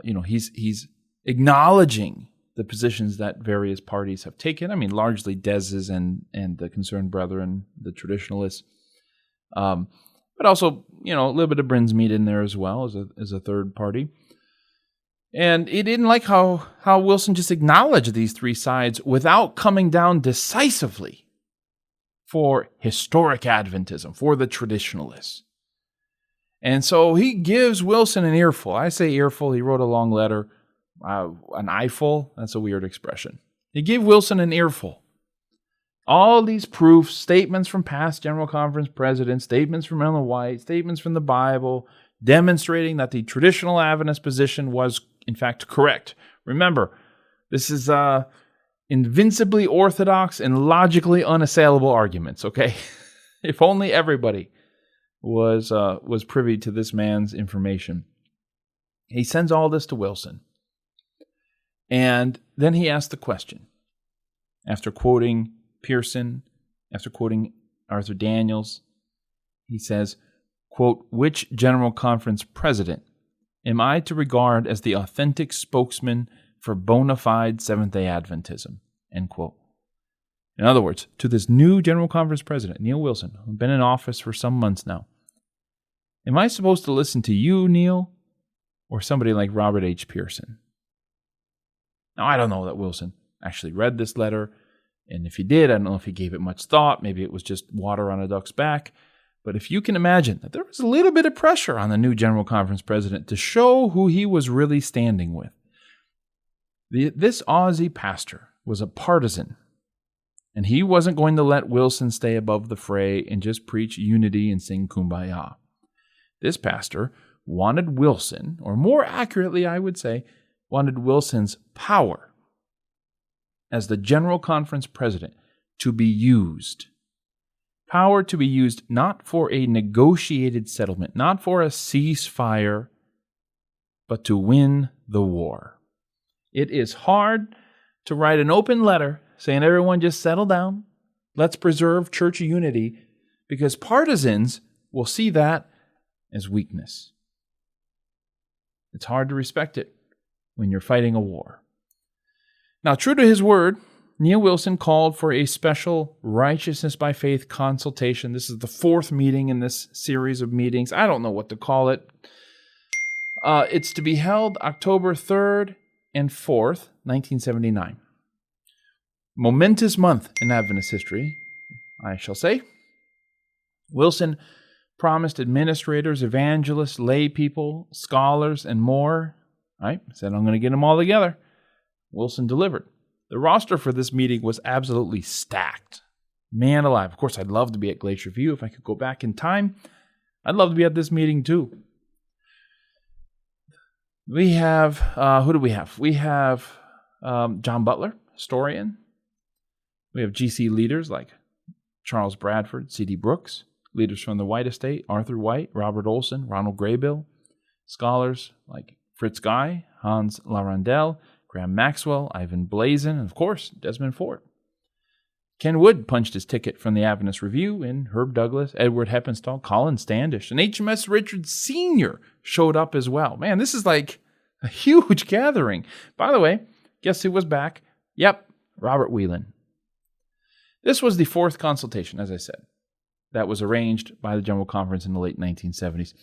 He's acknowledging the positions that various parties have taken. I mean, largely Des's and the Concerned Brethren, the traditionalists. But also, a little bit of Brinsmead in there as well as a third party. And he didn't like how Wilson just acknowledged these three sides without coming down decisively for historic Adventism, for the traditionalists. And so he gives Wilson an earful. I say earful. He wrote a long letter. An eyeful, that's a weird expression. He gave Wilson an earful. All these proofs, statements from past General Conference presidents, statements from Ellen White, statements from the Bible, demonstrating that the traditional Adventist position was, in fact, correct. Remember, this is invincibly orthodox and logically unassailable arguments, okay? If only everybody was privy to this man's information. He sends all this to Wilson. And then he asks the question, after quoting Pearson, after quoting Arthur Daniels, he says, quote, "Which General Conference president am I to regard as the authentic spokesman for bona fide Seventh-day Adventism?" End quote. In other words, to this new General Conference president, Neil Wilson, who's been in office for some months now, am I supposed to listen to you, Neil, or somebody like Robert H. Pearson? Now, I don't know that Wilson actually read this letter, and if he did, I don't know if he gave it much thought. Maybe it was just water on a duck's back. But if you can imagine that there was a little bit of pressure on the new General Conference president to show who he was really standing with. This Aussie pastor was a partisan, and he wasn't going to let Wilson stay above the fray and just preach unity and sing Kumbaya. This pastor wanted Wilson, or more accurately, I would say, wanted Wilson's power as the General Conference president to be used. Power to be used not for a negotiated settlement, not for a ceasefire, but to win the war. It is hard to write an open letter saying, everyone just settle down, let's preserve church unity, because partisans will see that as weakness. It's hard to respect it when you're fighting a war. Now, true to his word, Neil Wilson called for a special righteousness by faith consultation. This is the fourth meeting in this series of meetings. I don't know what to call it. It's to be held October 3rd and 4th, 1979. Momentous month in Adventist history, I shall say. Wilson promised administrators, evangelists, lay people, scholars, and more. Right? Said, I'm going to get them all together. Wilson delivered. The roster for this meeting was absolutely stacked. Man alive. Of course, I'd love to be at Glacier View. If I could go back in time, I'd love to be at this meeting too. We have, who do we have? We have John Butler, historian. We have GC leaders like Charles Bradford, C.D. Brooks, leaders from the White Estate, Arthur White, Robert Olson, Ronald Graybill, scholars like Fritz Guy, Hans Larandel, Graham Maxwell, Ivan Blazin, and of course, Desmond Ford. Ken Wood punched his ticket from the Adventist Review, and Herb Douglas, Edward Heppenstall, Colin Standish, and HMS Richards Sr. showed up as well. Man, this is like a huge gathering. By the way, guess who was back? Yep, Robert Whelan. This was the fourth consultation, as I said, that was arranged by the General Conference in the late 1970s.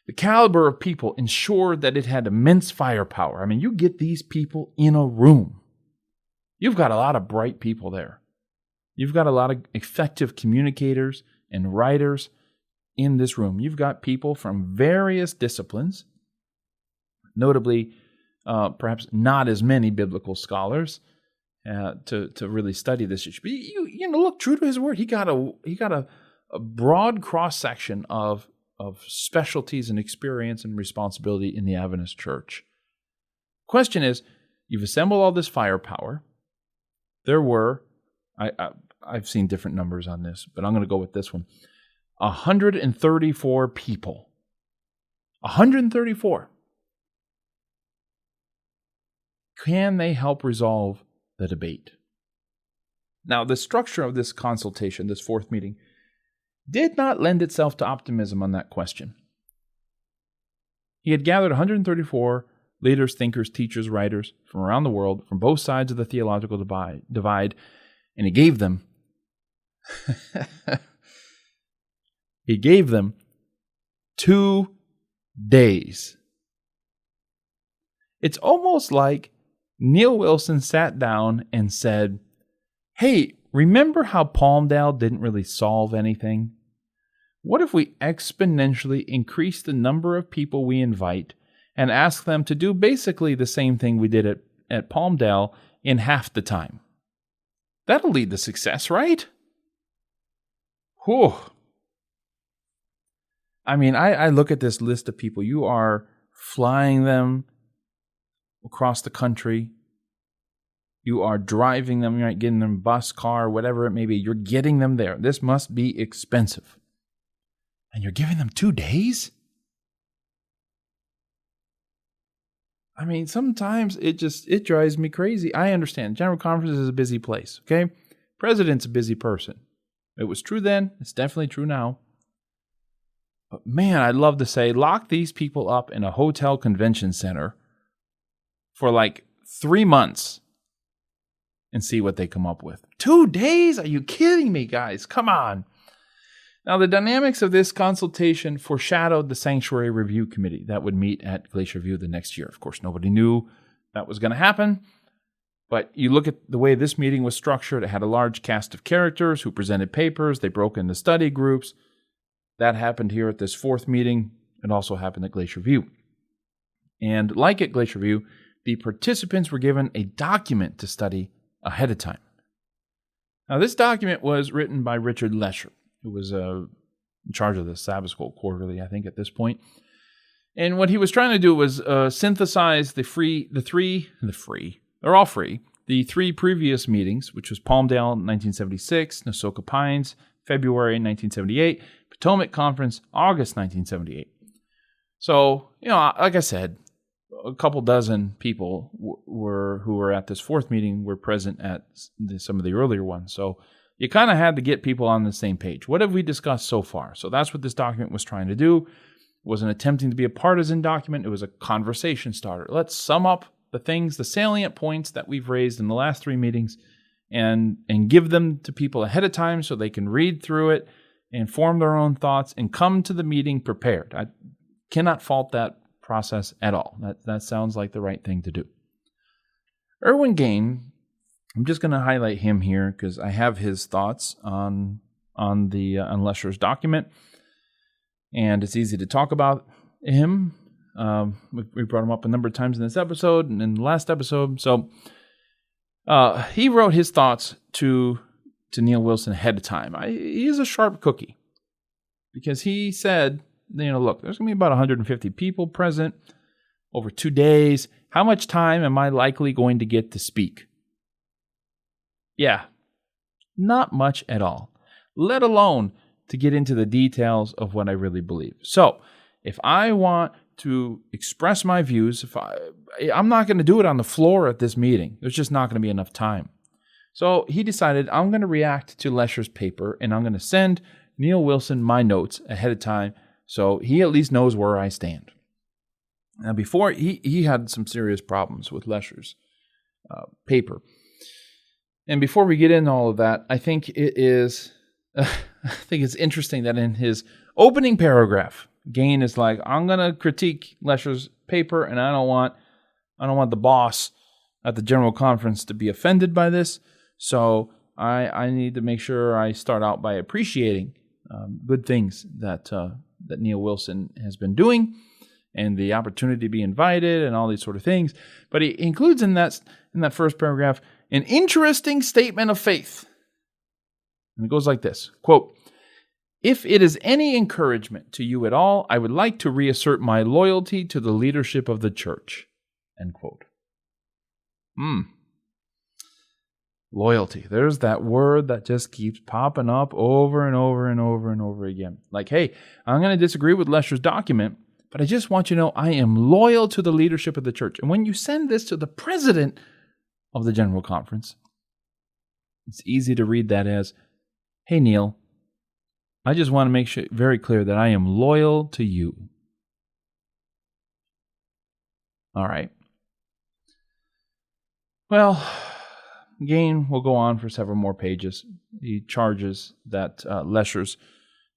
The caliber of people ensured that it had immense firepower. I mean, you get these people in a room. You've got a lot of bright people there. You've got a lot of effective communicators and writers in this room. You've got people from various disciplines, notably perhaps not as many biblical scholars to really study this issue. But you know, look, true to his word, he got a broad cross section of specialties and experience and responsibility in the Adventist Church. Question is, you've assembled all this firepower. There were, I've seen different numbers on this, but I'm going to go with this one. 134 people. 134. Can they help resolve the debate? Now, the structure of this consultation, this fourth meeting, did not lend itself to optimism on that question. He had gathered 134 leaders, thinkers, teachers, writers from around the world, from both sides of the theological divide, and he gave them he gave them 2 days. It's almost like Neil Wilson sat down and said, hey, remember how Palmdale didn't really solve anything? What if we exponentially increase the number of people we invite and ask them to do basically the same thing we did at Palmdale in half the time? That'll lead to success, right? Whew. I mean, I look at this list of people. You are flying them across the country. You are driving them, you're getting them bus, car, whatever it may be. You're getting them there. This must be expensive. And you're giving them 2 days? I mean, sometimes it drives me crazy. I understand. General Conference is a busy place, okay? President's a busy person. It was true then. It's definitely true now. But man, I'd love to say, lock these people up in a hotel convention center for like 3 months and see what they come up with. 2 days? Are you kidding me, guys? Come on. Now, the dynamics of this consultation foreshadowed the Sanctuary Review Committee that would meet at Glacier View the next year. Of course, nobody knew that was going to happen. But you look at the way this meeting was structured. It had a large cast of characters who presented papers. They broke into study groups. That happened here at this fourth meeting. It also happened at Glacier View. And like at Glacier View, the participants were given a document to study ahead of time. Now, this document was written by Richard Lesher, who was in charge of the Sabbath School Quarterly, I think, at this point. And what he was trying to do was synthesize the three previous meetings, which was Palmdale in 1976, Nasoka Pines, February 1978, Potomac Conference, August 1978. So, like I said, a couple dozen people who were at this fourth meeting were present at some of the earlier ones. So you kind of had to get people on the same page. What have we discussed so far? So that's what this document was trying to do. wasn't attempting to be a partisan document. It was a conversation starter. Let's sum up the salient points that we've raised in the last 3 meetings and give them to people ahead of time so they can read through it and form their own thoughts and come to the meeting prepared. I cannot fault that process at all. That sounds like the right thing to do. Erwin Gain, I'm just going to highlight him here because I have his thoughts on Lesher's document, and it's easy to talk about him. We brought him up a number of times in this episode and in the last episode. So he wrote his thoughts to Neil Wilson ahead of time. He is a sharp cookie because he said, look, there's going to be about 150 people present over 2 days. How much time am I likely going to get to speak? Yeah, not much at all, let alone to get into the details of what I really believe. So if I want to express my views, I'm not going to do it on the floor at this meeting. There's just not going to be enough time. So he decided I'm going to react to Lesher's paper, and I'm going to send Neil Wilson my notes ahead of time so he at least knows where I stand. Now, before, he had some serious problems with Lesher's paper. And before we get into all of that, I think it's interesting that in his opening paragraph, Gain is like, I'm going to critique Lesher's paper, and I don't want the boss at the general conference to be offended by this. So I need to make sure I start out by appreciating good things that Neil Wilson has been doing, and the opportunity to be invited, and all these sort of things. But he includes in that first paragraph an interesting statement of faith, and it goes like this: quote, "If it is any encouragement to you at all, I would like to reassert my loyalty to the leadership of the church." End quote. Loyalty. There's that word that just keeps popping up over and over and over and over again. Like, hey, I'm going to disagree with Lesher's document, but I just want you to know I am loyal to the leadership of the church. And when you send this to the president of the general conference, it's easy to read that as, hey, Neil, I just want to make sure very clear that I am loyal to you. All right. Well, Gain will go on for several more pages. He charges that Lesher's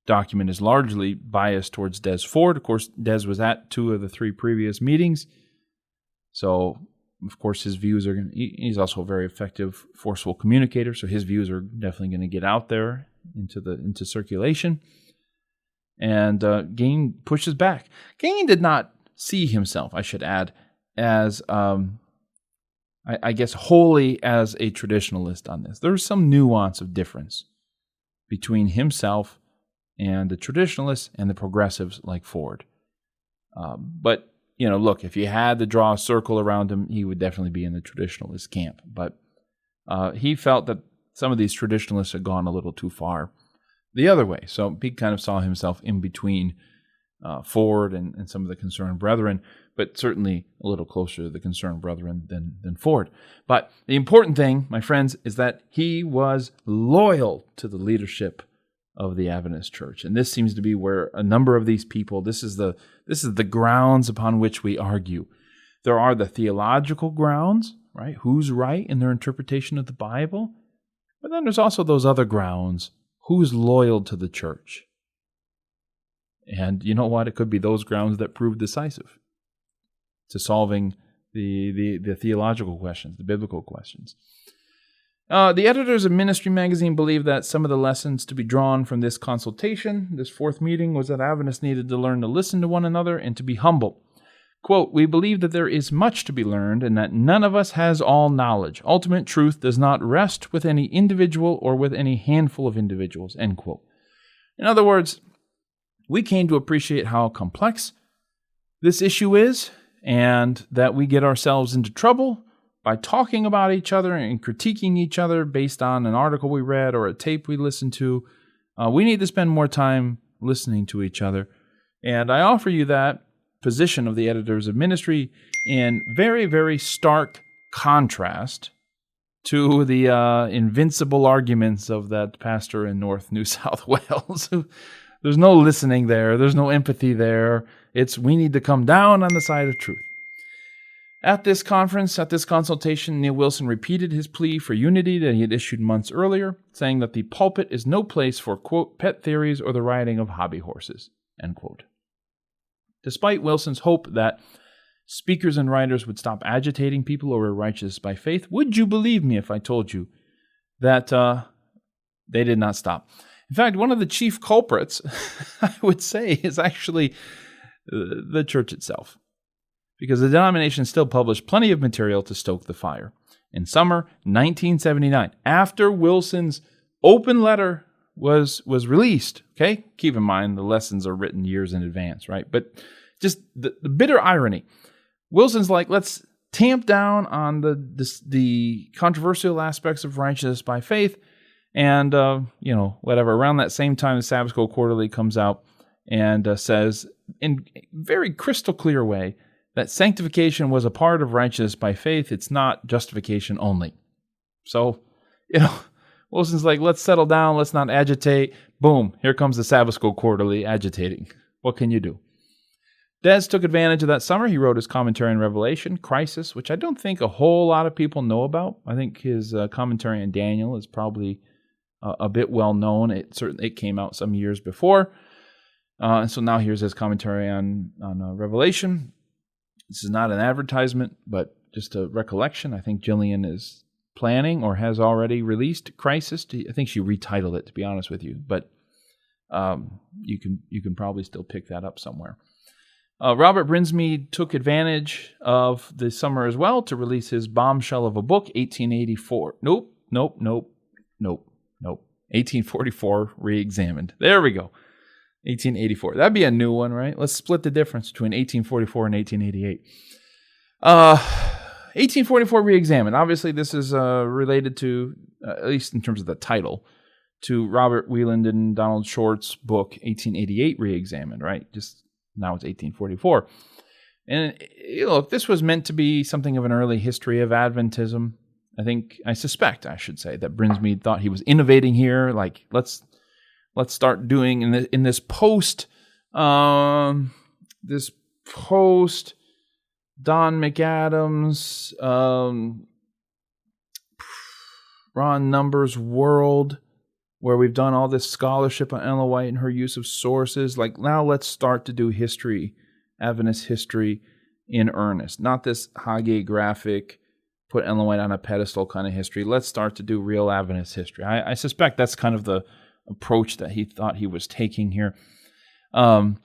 document is largely biased towards Des Ford. Of course, Des was at 2 of the 3 previous meetings. So, of course, his views are he's also a very effective, forceful communicator, so his views are definitely going to get out there into circulation. And Gain pushes back. Gain did not see himself, I should add, as I guess wholly as a traditionalist on this. There's some nuance of difference between himself and the traditionalists and the progressives like Ford. But, look, if you had to draw a circle around him, he would definitely be in the traditionalist camp. But he felt that some of these traditionalists had gone a little too far the other way. So he kind of saw himself in between Ford and some of the concerned brethren, but certainly a little closer to the concerned brethren than Ford. But the important thing, my friends, is that he was loyal to the leadership of the Adventist Church. And this seems to be where a number of these people, this is the grounds upon which we argue. There are the theological grounds, right? Who's right in their interpretation of the Bible? But then there's also those other grounds. Who's loyal to the church? And you know what? It could be those grounds that prove decisive to solving the theological questions, the biblical questions. The editors of Ministry Magazine believe that some of the lessons to be drawn from this consultation, this 4th meeting, was that Adventists needed to learn to listen to one another and to be humble. Quote, "We believe that there is much to be learned and that none of us has all knowledge. Ultimate truth does not rest with any individual or with any handful of individuals." End quote. In other words, we came to appreciate how complex this issue is, and that we get ourselves into trouble by talking about each other and critiquing each other based on an article we read or a tape we listened to. We need to spend more time listening to each other. And I offer you that position of the editors of Ministry in very, very stark contrast to the invincible arguments of that pastor in North New South Wales There's no listening there. There's no empathy there. It's we need to come down on the side of truth. At this conference, at this consultation, Neil Wilson repeated his plea for unity that he had issued months earlier, saying that the pulpit is no place for, quote, pet theories or the riding of hobby horses, end quote. Despite Wilson's hope that speakers and writers would stop agitating people over righteousness by faith, would you believe me if I told you that they did not stop? In fact, one of the chief culprits, I would say, is actually the church itself, because the denomination still published plenty of material to stoke the fire. In summer 1979, after Wilson's open letter was released, okay? Keep in mind, the lessons are written years in advance, right? But just the bitter irony. Wilson's like, let's tamp down on the controversial aspects of righteousness by faith, and, whatever. Around that same time, the Sabbath School Quarterly comes out and says, in a very crystal clear way, that sanctification was a part of righteousness by faith. It's not justification only. So, Wilson's like, let's settle down. Let's not agitate. Boom. Here comes the Sabbath School Quarterly agitating. What can you do? Des took advantage of that summer. He wrote his commentary on Revelation, Crisis, which I don't think a whole lot of people know about. I think his commentary on Daniel is probably a bit well known. It came out some years before. And so now here's his commentary on Revelation. This is not an advertisement, but just a recollection. I think Jillian is planning or has already released Crisis. I think she retitled it, to be honest with you. But you can probably still pick that up somewhere. Robert Brinsmead took advantage of the summer as well to release his bombshell of a book, 1884. Nope. 1844 Reexamined. There we go. 1884. That'd be a new one, right? Let's split the difference between 1844 and 1888. 1844 Reexamined. Obviously, this is related to, at least in terms of the title, to Robert Wieland and Donald Short's book, 1888 Reexamined, right? Just now it's 1844. And look, this was meant to be something of an early history of Adventism. I suspect, I should say, that Brinsmead thought he was innovating here. Like, let's start doing in this post Don McAdams, Ron Numbers world, where we've done all this scholarship on Ellen White and her use of sources. Like, now let's start to do history, Adventist history in earnest. Not this hagiographic, put Ellen White on a pedestal kind of history. Let's start to do real Adventist history. I suspect that's kind of the approach that he thought he was taking here. But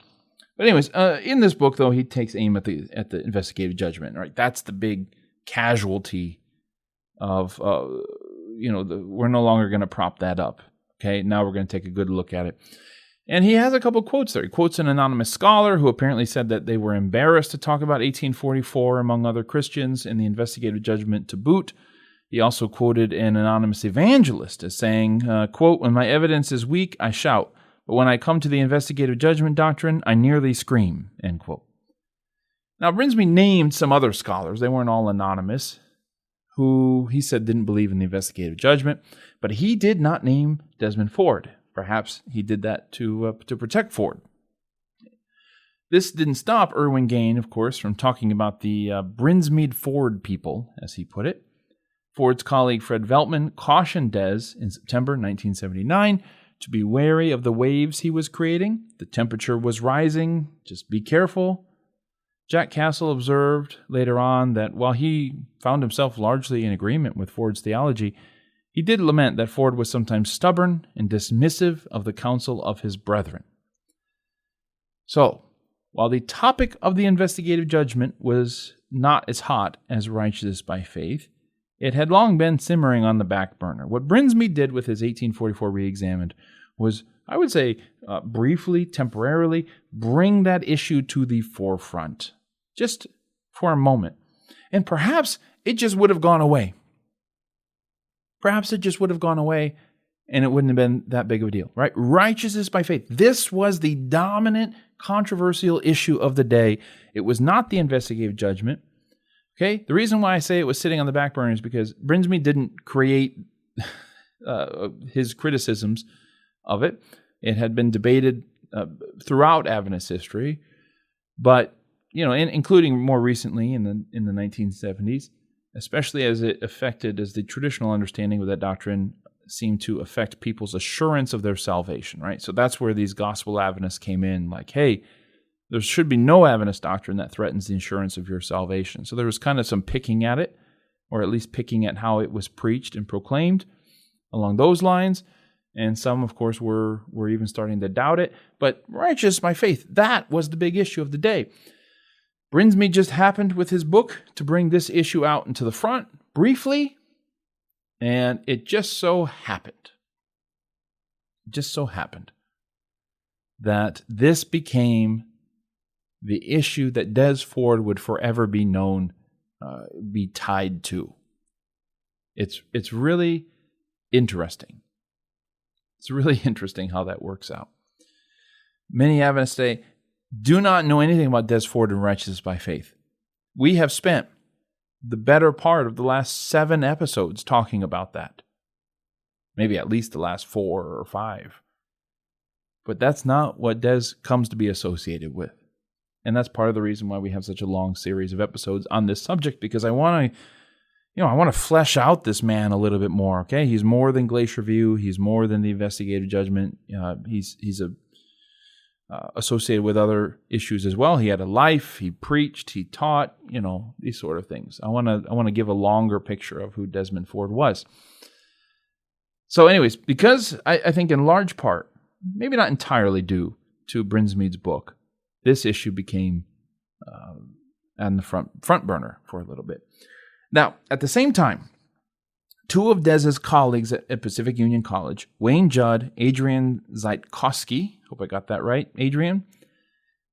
anyways, in this book, though, he takes aim at the investigative judgment, right? That's the big casualty of, we're no longer going to prop that up. Okay, now we're going to take a good look at it. And he has a couple quotes there. He quotes an anonymous scholar who apparently said that they were embarrassed to talk about 1844 among other Christians in the investigative judgment to boot. He also quoted an anonymous evangelist as saying, quote, "When my evidence is weak, I shout. But when I come to the investigative judgment doctrine, I nearly scream," end quote. Now, Brinsmead named some other scholars. They weren't all anonymous, who he said didn't believe in the investigative judgment. But he did not name Desmond Ford. Perhaps he did that to protect Ford. This didn't stop Irwin Gain, of course, from talking about the Brinsmead Ford people, as he put it. Ford's colleague Fred Veltman cautioned Des in September 1979 to be wary of the waves he was creating. The temperature was rising. Just be careful. Jack Castle observed later on that while he found himself largely in agreement with Ford's theology, he did lament that Ford was sometimes stubborn and dismissive of the counsel of his brethren. So, while the topic of the investigative judgment was not as hot as righteousness by faith, it had long been simmering on the back burner. What Brinsmead did with his 1844 Reexamined was, I would say, briefly, temporarily, bring that issue to the forefront, just for a moment. And perhaps it just would have gone away. Perhaps it just would have gone away and it wouldn't have been that big of a deal, right? Righteousness by faith. This was the dominant controversial issue of the day. It was not the investigative judgment. Okay? The reason why I say it was sitting on the back burner is because Brinsmead didn't create his criticisms of it. It had been debated throughout Adventist history, but including more recently in the 1970s, especially as the traditional understanding of that doctrine seemed to affect people's assurance of their salvation, right? So that's where these gospel Adventists came in, like, hey, there should be no Adventist doctrine that threatens the assurance of your salvation. So there was kind of some picking at it, or at least picking at how it was preached and proclaimed along those lines. And some, of course, were even starting to doubt it. But righteous by faith, that was the big issue of the day. Brinsmead just happened with his book to bring this issue out into the front briefly, and it just so happened that this became the issue that Des Ford would forever be known, be tied to. It's really interesting. It's really interesting how that works out. Many Adventists say, do not know anything about Des Ford and righteousness by faith. We have spent the better part of the last 7 episodes talking about that. Maybe at least the last 4 or 5. But that's not what Des comes to be associated with. And that's part of the reason why we have such a long series of episodes on this subject, because I want to flesh out this man a little bit more. Okay, he's more than Glacier View. He's more than the investigative judgment. He's associated with other issues as well. He had a life. He preached. He taught. These sort of things. I want to give a longer picture of who Desmond Ford was. So, anyways, because I think in large part, maybe not entirely due to Brinsmead's book, this issue became on the front burner for a little bit. Now, at the same time, 2 of Des's colleagues at Pacific Union College, Wayne Judd, Adrian Zaitkowski, hope I got that right, Adrian,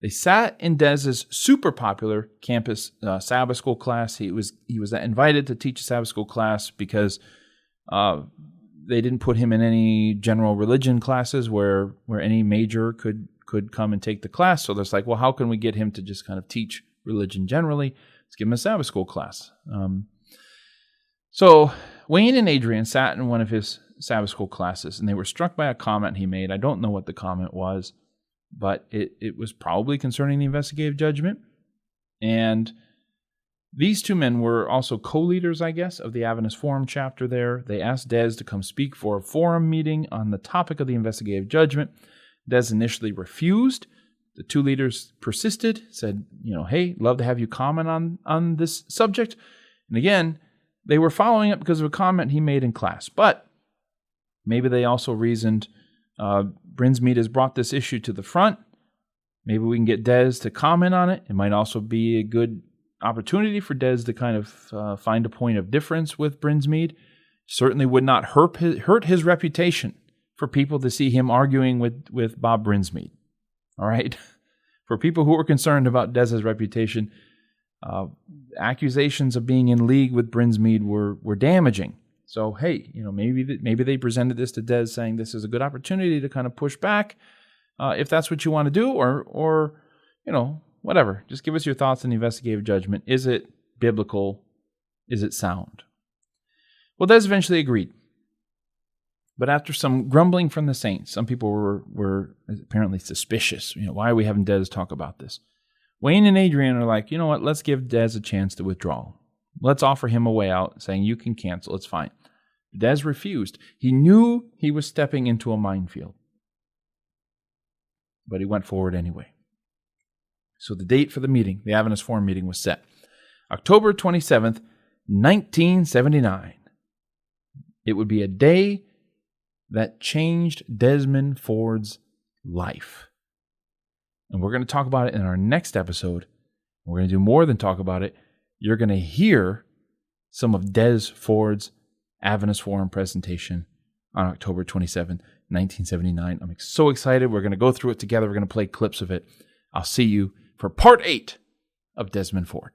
they sat in Des's super popular campus Sabbath school class. He was invited to teach a Sabbath school class because they didn't put him in any general religion classes where any major could come and take the class. So there's like, well, how can we get him to just kind of teach religion generally? Let's give him a Sabbath school class. So Wayne and Adrian sat in one of his Sabbath school classes, and they were struck by a comment he made. I don't know what the comment was, but it was probably concerning the investigative judgment. And these 2 men were also co-leaders, I guess, of the Adventist Forum chapter there. They asked Des to come speak for a forum meeting on the topic of the investigative judgment. Des initially refused. The 2 leaders persisted, said, hey, love to have you comment on this subject. And again, they were following up because of a comment he made in class. But maybe they also reasoned, Brinsmead has brought this issue to the front. Maybe we can get Des to comment on it. It might also be a good opportunity for Des to kind of find a point of difference with Brinsmead. Certainly would not hurt his reputation for people to see him arguing with Bob Brinsmead. All right? For people who were concerned about Des's reputation, accusations of being in league with Brinsmead were damaging. So, hey, maybe they presented this to Des saying this is a good opportunity to kind of push back if that's what you want to do, or whatever. Just give us your thoughts on the investigative judgment. Is it biblical? Is it sound? Well, Des eventually agreed. But after some grumbling from the saints, some people were apparently suspicious. Why are we having Des talk about this? Wayne and Adrian are like, you know what? Let's give Des a chance to withdraw. Let's offer him a way out, saying you can cancel. It's fine. Des refused. He knew he was stepping into a minefield. But he went forward anyway. So the date for the meeting, the Adventist Forum meeting, was set. October 27th, 1979. It would be a day that changed Desmond Ford's life. And we're going to talk about it in our next episode. We're going to do more than talk about it. You're going to hear some of Des Ford's Adventist Forum presentation on October 27, 1979. I'm so excited. We're going to go through it together. We're going to play clips of it. I'll see you for part 8 of Desmond Ford.